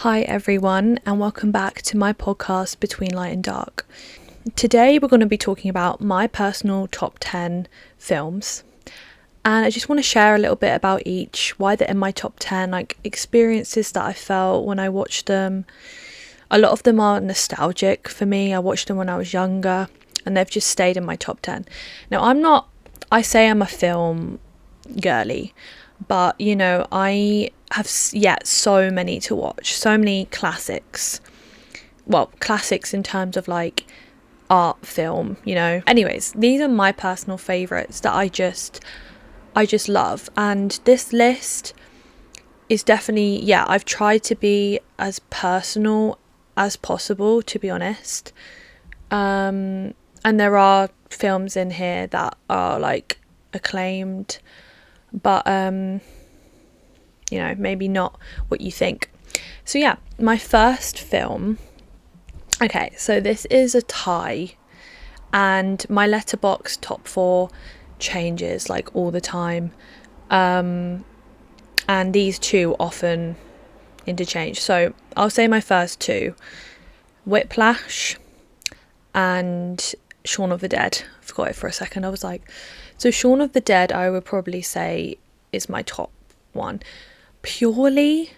Hi everyone, and welcome back to my podcast Between Light and Dark. Today we're going to be talking about my personal top 10 films, and I just want to share a little bit about each, why they're in my top 10, like experiences that I felt when I watched them. A lot of them are nostalgic for me. I watched them when I was younger and they've just stayed in my top 10. Now I say I'm a film girly, but I have yet so many to watch, so many classics. Well, classics in terms of like art film, anyways, these are my personal favorites that I just love. And this list is definitely, I've tried to be as personal as possible, to be honest. And there are films in here that are like acclaimed, but maybe not what you think. So my first film, okay, so this is a tie, and my Letterboxd top 4 changes like all the time, and these two often interchange. So I'll say my first two: Whiplash and Shaun of the Dead. I forgot it for a second. I was like, so Shaun of the Dead I would probably say is my top one, purely,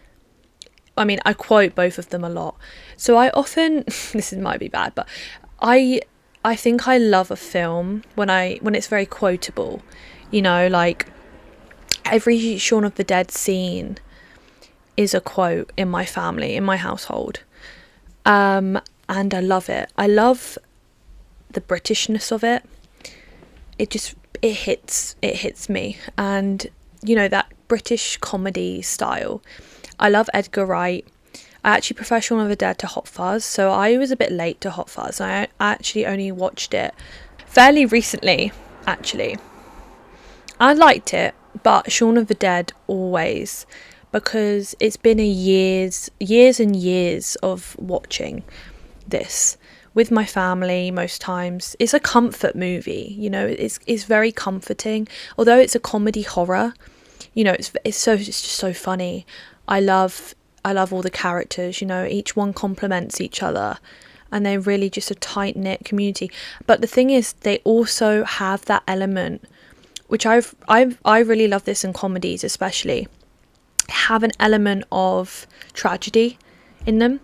I mean, I quote both of them a lot, so I often might be bad, but I think I love a film when it's very quotable, like every Shaun of the Dead scene is a quote in my family, in my household, and I love it. I love the Britishness of it. It hits me, and that British comedy style. I love Edgar Wright. I actually prefer Shaun of the Dead to Hot Fuzz, so I was a bit late to Hot Fuzz. I actually only watched it fairly recently, actually. I liked it, but Shaun of the Dead always, because it's been years and years of watching this with my family most times. It's a comfort movie, it's very comforting. Although it's a comedy horror, it's just so funny. I love all the characters, each one complements each other, and they're really just a tight-knit community. But the thing is, they also have that element, which I really love this in comedies especially, have an element of tragedy in them.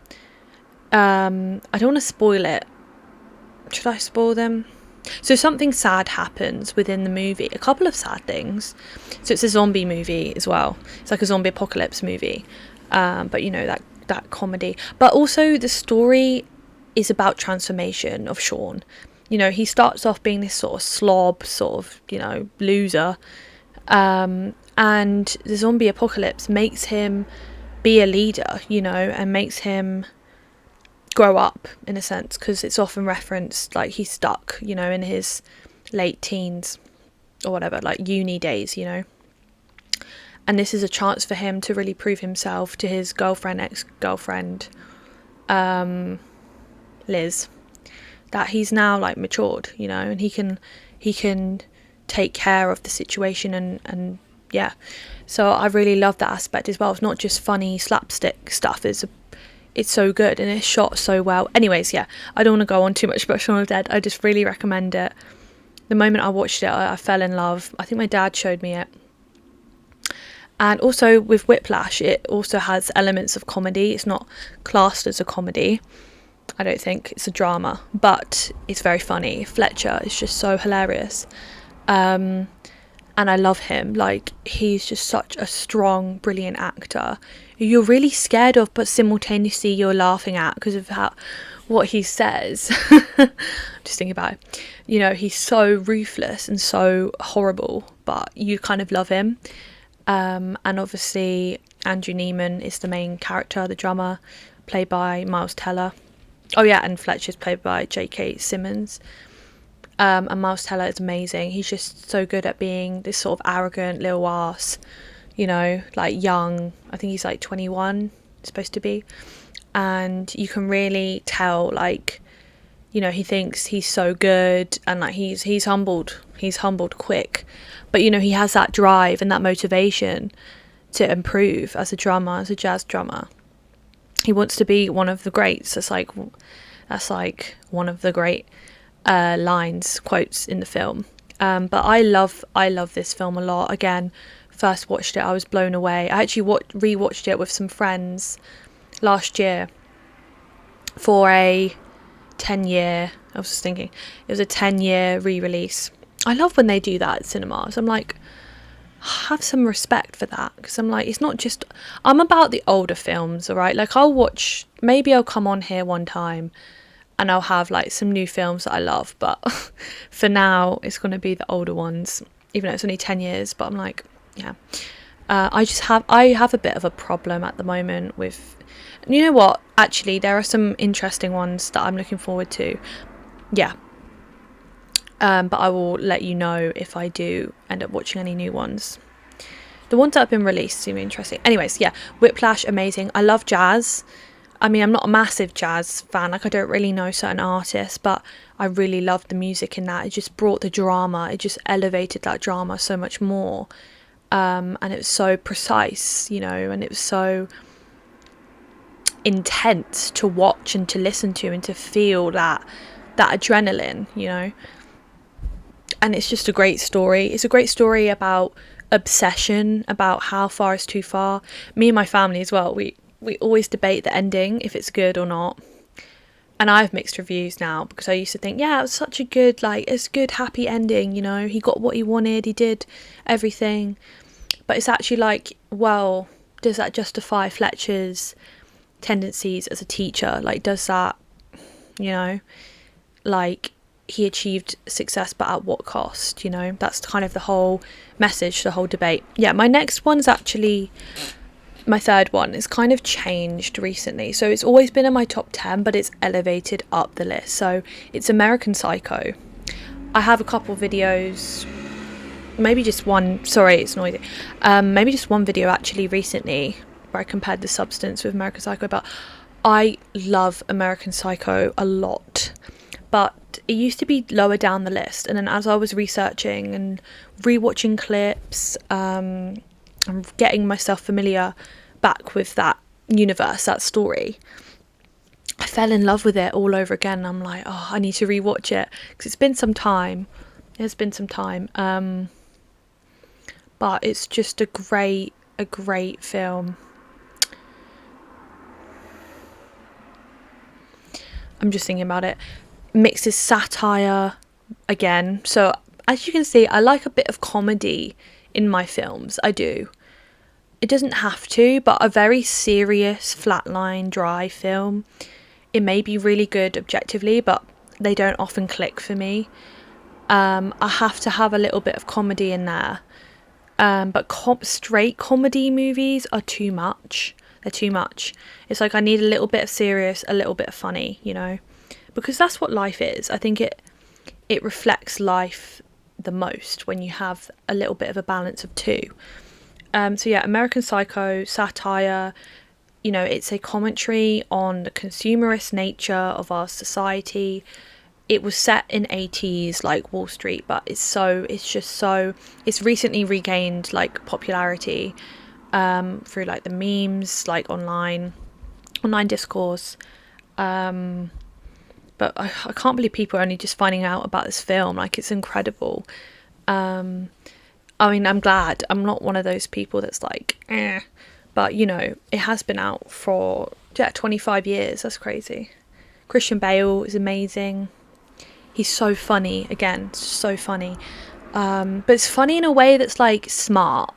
I don't want to spoil it. Should I spoil them? So something sad happens within the movie, a couple of sad things. So it's a zombie movie as well. It's like a zombie apocalypse movie, but that comedy. But also the story is about transformation of Shaun. He starts off being this sort of slob, loser, and the zombie apocalypse makes him be a leader, and makes him grow up in a sense, because it's often referenced like he's stuck, in his late teens or whatever, like uni days, and this is a chance for him to really prove himself to his ex-girlfriend, Liz, that he's now like matured, and he can take care of the situation, and so I really love that aspect as well. It's not just funny slapstick stuff, it's so good and it's shot so well. Anyways, I don't want to go on too much about Shaun of the Dead. I just really recommend it. The moment I watched it, I fell in love. I think my dad showed me it. And also with Whiplash, it also has elements of comedy. It's not classed as a comedy, I don't think. It's a drama, but it's very funny. Fletcher is just so hilarious. And I love him. Like, he's just such a strong, brilliant actor you're really scared of, but simultaneously you're laughing at because of what he says. Just thinking about it. He's so ruthless and so horrible, but you kind of love him. And obviously Andrew Neiman is the main character, the drummer, played by Miles Teller. Oh yeah, and Fletcher's played by J.K. Simmons. And Miles Teller is amazing. He's just so good at being this sort of arrogant little ass, like young. I think he's like 21, supposed to be. And you can really tell, like, he thinks he's so good, and like he's humbled quick. But he has that drive and that motivation to improve as a drummer, as a jazz drummer. He wants to be one of the greats. That's like one of the great quotes in the film. But I love this film a lot. Again, first watched it, I was blown away. I actually rewatched it with some friends last year for a 10-year. I was just thinking, it was a 10-year re-release. I love when they do that at cinemas. I'm like, have some respect for that, because I'm like, it's not just, I'm about the older films, all right? Like, maybe I'll come on here one time and I'll have like some new films that I love, but for now it's going to be the older ones, even though it's only 10 years. But I'm like, yeah, I have a bit of a problem at the moment with, you know what, actually there are some interesting ones that I'm looking forward to, yeah. But I will let you know if I do end up watching any new ones. The ones that have been released seem interesting. Anyways, yeah, Whiplash, amazing. I love jazz. I mean, I'm not a massive jazz fan. Like, I don't really know certain artists, but I really loved the music in that. It just brought the drama. It just elevated that drama so much more. And it was so precise, you know, and it was so intense to watch and to listen to and to feel that adrenaline, you know. And it's just a great story. It's a great story about obsession, about how far is too far. Me and my family as well, we always debate the ending, if it's good or not. And I have mixed reviews now, because I used to think, yeah, it was such a good, like, it's a good, happy ending, you know. He got what he wanted, he did everything. But it's actually like, well, does that justify Fletcher's tendencies as a teacher? Like, does that, you know, like, he achieved success, but at what cost, you know? That's kind of the whole message, the whole debate. Yeah, my next one's actually my third one. It's kind of changed recently. So it's always been in my top 10, but it's elevated up the list. So it's American Psycho. I have a couple videos, maybe just one, sorry, it's noisy. Maybe just one video actually recently where I compared The Substance with American Psycho, but I love American Psycho a lot. But it used to be lower down the list, and then as I was researching and rewatching clips, and getting myself familiar back with that universe, that story, I fell in love with it all over again. I'm like, oh, I need to rewatch it, because it's been some time. But it's just a great film. I'm just thinking about it. Mixes satire again. So as you can see, I like a bit of comedy in my films. I do. It doesn't have to, but a very serious, flatline, dry film, it may be really good objectively, but they don't often click for me. I have to have a little bit of comedy in there. But straight comedy movies are too much. They're too much. It's like I need a little bit of serious, a little bit of funny, you know, because that's what life is. I think it reflects life the most when you have a little bit of a balance of two. So yeah, American Psycho, satire, you know, it's a commentary on the consumerist nature of our society. It was set in 80s, like Wall Street, but it's recently regained like popularity through like the memes, like online discourse. But I can't believe people are only just finding out about this film. Like, it's incredible. I mean, I'm glad. I'm not one of those people that's like, eh. But, you know, it has been out for 25 years. That's crazy. Christian Bale is amazing. He's so funny. Again, so funny. But it's funny in a way that's like smart.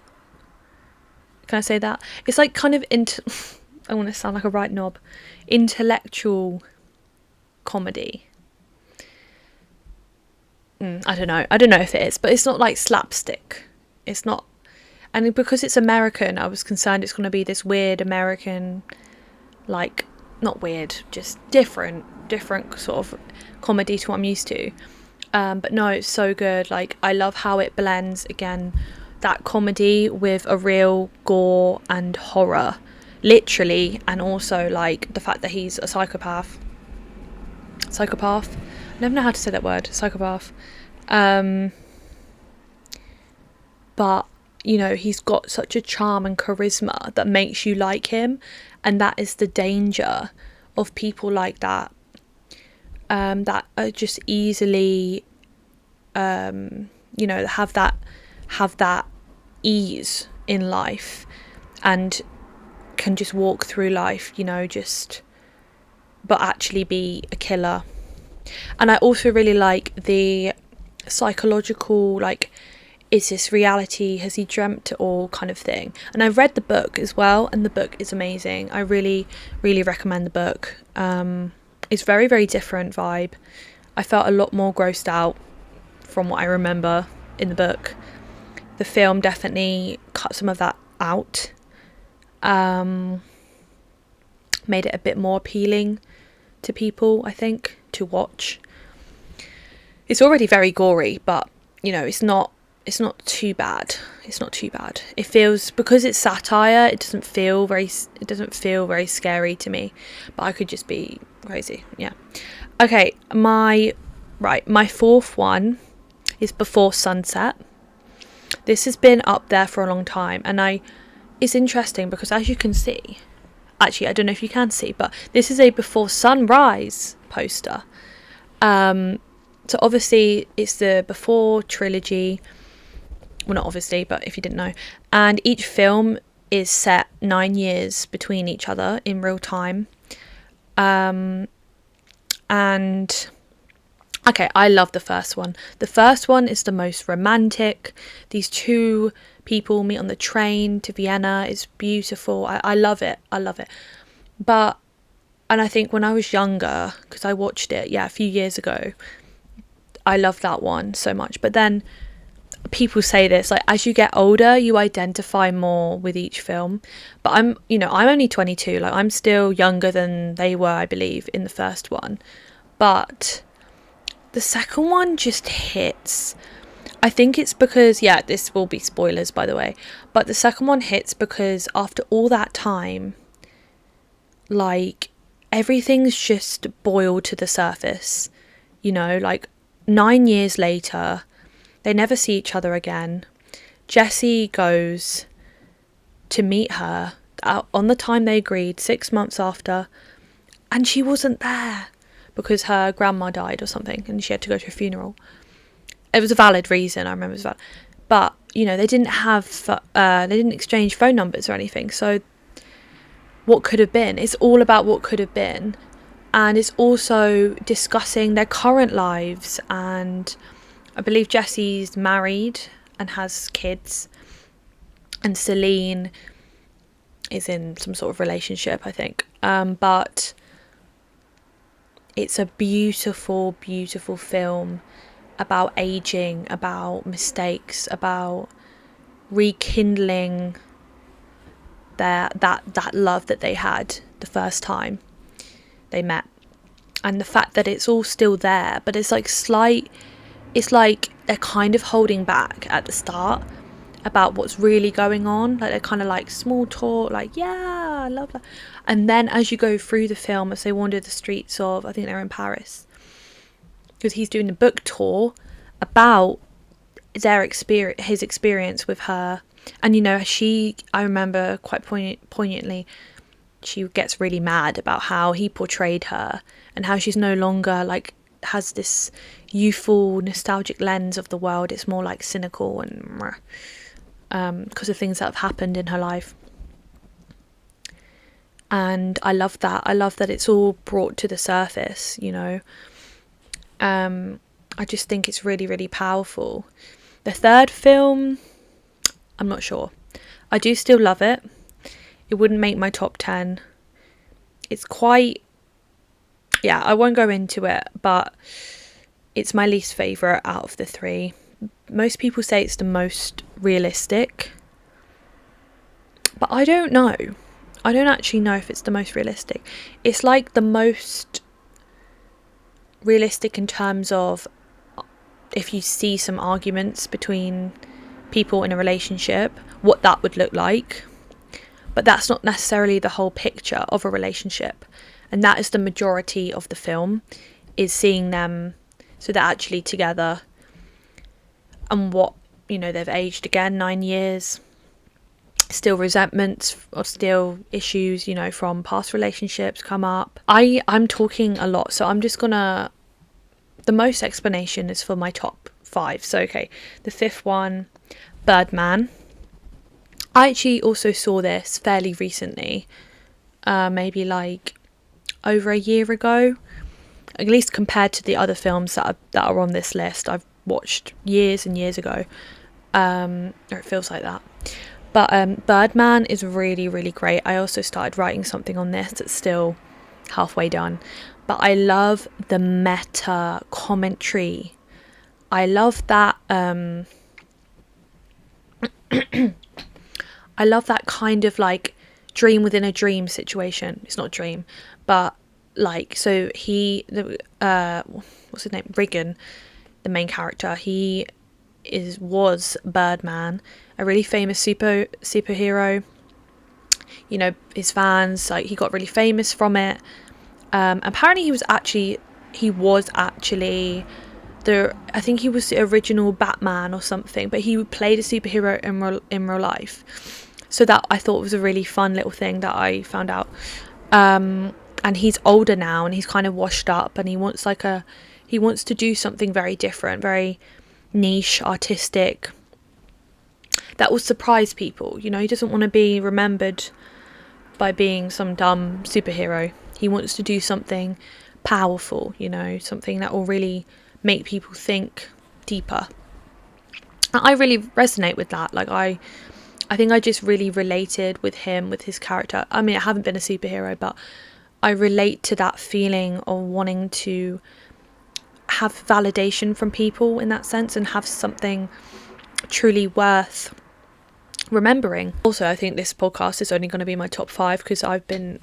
Can I say that? It's like kind of I want to sound like a right knob. Intellectual comedy. I don't know if it is, but it's not like slapstick. It's not. And because it's American, I was concerned it's going to be this weird American, like, not weird, just different sort of comedy to what I'm used to. But no, it's so good. Like, I love how it blends, again, that comedy with a real gore and horror, literally, and also, like, the fact that he's a psychopath. I never know how to say that word, psychopath. But, you know, he's got such a charm and charisma that makes you like him, And that is the danger of people like that, that are just easily, have that ease in life and can just walk through life, but actually be a killer. And I also really like the psychological, like, is this reality? Has he dreamt it all kind of thing? And I've read the book as well, and the book is amazing. I really, really recommend the book. It's very, very different vibe. I felt a lot more grossed out from what I remember in the book. The film definitely cut some of that out. Made it a bit more appealing to people, I think, to watch. It's already very gory, but it's not too bad. It's not too bad. It feels, because it's satire, it doesn't feel very scary to me, but I could just be crazy. Yeah. Okay, my fourth one is Before Sunset. This has been up there for a long time, and it's interesting because, as you can see, actually I don't know if you can see, but this is a Before Sunrise poster. So obviously it's the Before trilogy. Well, not obviously, but if you didn't know. And each film is set 9 years between each other in real time. And okay, I love the first one. The first one is the most romantic. These two people meet on the train to Vienna. It's beautiful. I love it. I love it. And I think when I was younger, because I watched it, a few years ago, I loved that one so much. But then people say this, like, as you get older, you identify more with each film. But I'm only 22. Like, I'm still younger than they were, I believe, in the first one. But the second one just hits. I think it's because, this will be spoilers, by the way, but the second one hits because after all that time, like, everything's just boiled to the surface. Like, 9 years later, they never see each other again. Jesse goes to meet her on the time they agreed, 6 months after, and she wasn't there because her grandma died or something, and she had to go to a funeral. It was a valid reason, I remember it was valid. But, they didn't exchange phone numbers or anything. So what could have been? It's all about what could have been. And it's also discussing their current lives. And I believe Jesse's married and has kids. And Celine is in some sort of relationship, I think. But it's a beautiful, beautiful film about aging, about mistakes, about rekindling that love that they had the first time they met, and the fact that it's all still there, but it's like they're kind of holding back at the start about what's really going on. Like, they're kind of like small talk, like, yeah, I love that. And then as you go through the film, as they wander the streets of, I think they're in Paris, because he's doing a book tour about his experience with her. And I remember quite poignantly, she gets really mad about how he portrayed her and how she's no longer like has this youthful, nostalgic lens of the world. It's more like cynical and because of things that have happened in her life. And I love that. I love that it's all brought to the surface, I just think it's really, really powerful. The third film, I'm not sure. I do still love it. It wouldn't make my top 10. It's quite... I won't go into it, but it's my least favourite out of the three. Most people say it's the most realistic, but I don't know. I don't actually know if it's the most realistic. It's like the most realistic in terms of if you see some arguments between people in a relationship, what that would look like. But that's not necessarily the whole picture of a relationship. And that is the majority of the film, is seeing them, so they're actually together, and what, they've aged again 9 years. still resentments or still issues, you know, from past relationships come up. I'm talking a lot, so I'm just gonna, the most explanation is for my top 5. So okay, the 5th one, Birdman. I actually also saw this fairly recently, maybe like over a year ago, at least compared to the other films that are on this list. I've watched years and years ago, or it feels like that. But Birdman is really, really great. I also started writing something on this that's still halfway done. But I love the meta commentary. I love that. I love that kind of like dream within a dream situation. It's not a dream, but like, so what's his name? Regan, the main character. He was Birdman, a really famous superhero. You know, his fans, like, he got really famous from it. Apparently he was actually I think he was the original Batman or something, but he played a superhero in real life. So that I thought was a really fun little thing that I found out. And he's older now and he's kind of washed up, and he wants to do something very different, very niche, artistic, that will surprise people. You know, he doesn't want to be remembered by being some dumb superhero. He wants to do something powerful, you know, something that will really make people think deeper. And I really resonate with that. Like, I think I just really related with him, with his character. I mean, I haven't been a superhero, but I relate to that feeling of wanting to have validation from people in that sense and have something truly worth remembering. Also, I think this podcast is only going to be my top 5 because I've been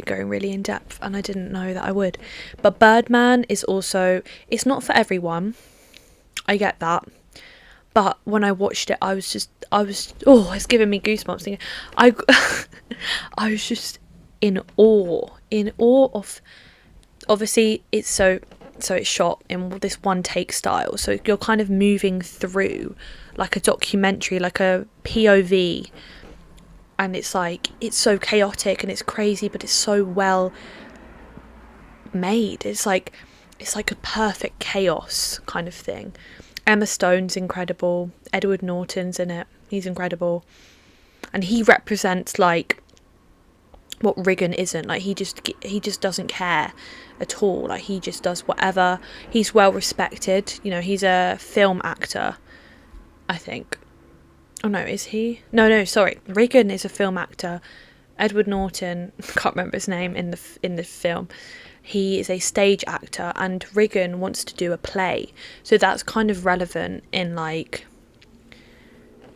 going really in depth and I didn't know that I would. But Birdman is also, it's not for everyone, I get that, but when I watched it, it's giving me goosebumps. I was just in awe of, obviously it's it's shot in this one take style, so you're kind of moving through like a documentary, like a POV, and it's like, it's so chaotic and it's crazy, but it's so well made. It's like a perfect chaos kind of thing. Emma Stone's incredible, Edward Norton's in it, he's incredible, and he represents like what Regan isn't. Like, he just doesn't care at all. Like, he just does whatever. He's well respected, you know. He's a film actor, I think. Oh no, is he? No, sorry. Regan is a film actor. Edward Norton, can't remember his name in the film. He is a stage actor, and Regan wants to do a play. So that's kind of relevant in like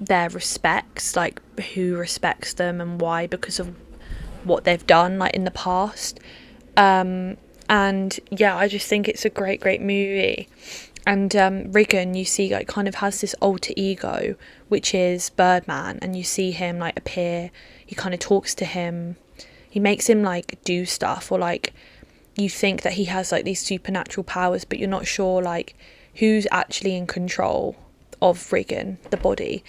their respects, like who respects them and why, because of what they've done like in the past. And yeah, I just think it's a great movie. And Regan, you see, like, kind of has this alter ego, which is Birdman, and you see him like appear. He kind of talks to him. He makes him like do stuff, or like you think that he has like these supernatural powers, but you're not sure like who's actually in control of Regan, the body,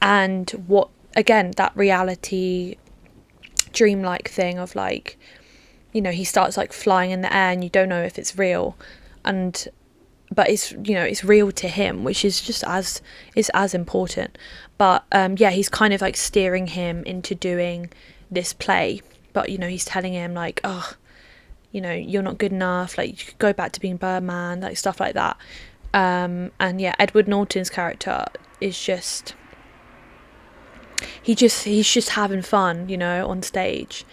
and what, again, that reality dreamlike thing of like, you know, he starts like flying in the air and you don't know if it's real, but it's, you know, it's real to him, which is just as important. But yeah, he's kind of like steering him into doing this play, but you know, he's telling him like, oh, you know, you're not good enough, like you could go back to being Birdman, like stuff like that. And yeah, Edward Norton's character is just, he's just having fun, you know, on stage,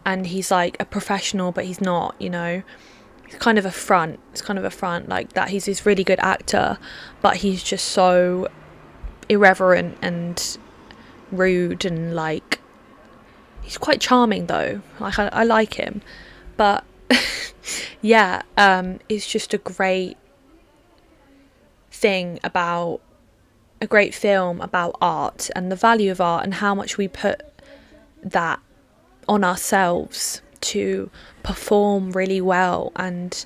and he's like a professional, but he's not, you know. It's kind of a front, like that. He's this really good actor, but he's just so irreverent and rude, and like, he's quite charming though. Like, I like him, but yeah, it's just a great thing about a great film about art and the value of art and how much we put that on ourselves to perform really well and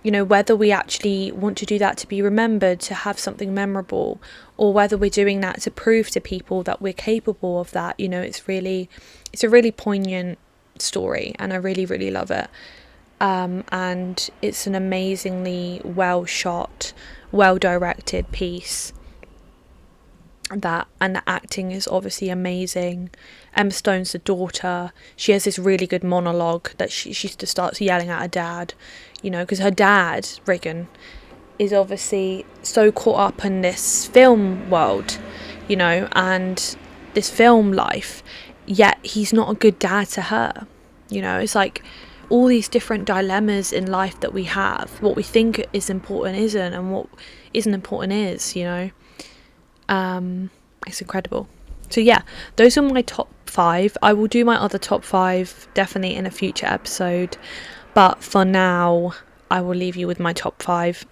you know, whether we actually want to do that to be remembered, to have something memorable, or whether we're doing that to prove to people that we're capable of that, you know, it's a really poignant story, and I really, really love it. And it's an amazingly well shot, well directed piece. And the acting is obviously amazing. Emma Stone's the daughter. She has this really good monologue that she just starts yelling at her dad, you know, because her dad, Regan, is obviously so caught up in this film world, you know, and this film life, yet he's not a good dad to her. You know, it's like all these different dilemmas in life that we have. What we think is important isn't, and what isn't important is, you know. It's incredible. So yeah, those are my top 5. I will do my other top 5 definitely in a future episode, but for now I will leave you with my top 5.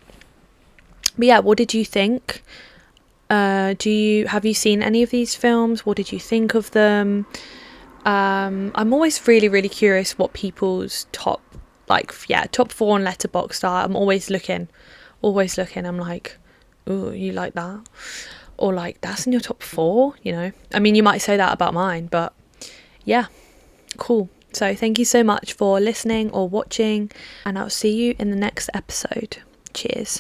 But yeah, what did you think? Have you seen any of these films? What did you think of them? I'm always really, really curious what people's top 4 on Letterboxd are. I'm always looking. I'm like, ooh, you like that? Or like, that's in your top 4, you know? I mean, you might say that about mine, but yeah, cool. So thank you so much for listening or watching, and I'll see you in the next episode. Cheers.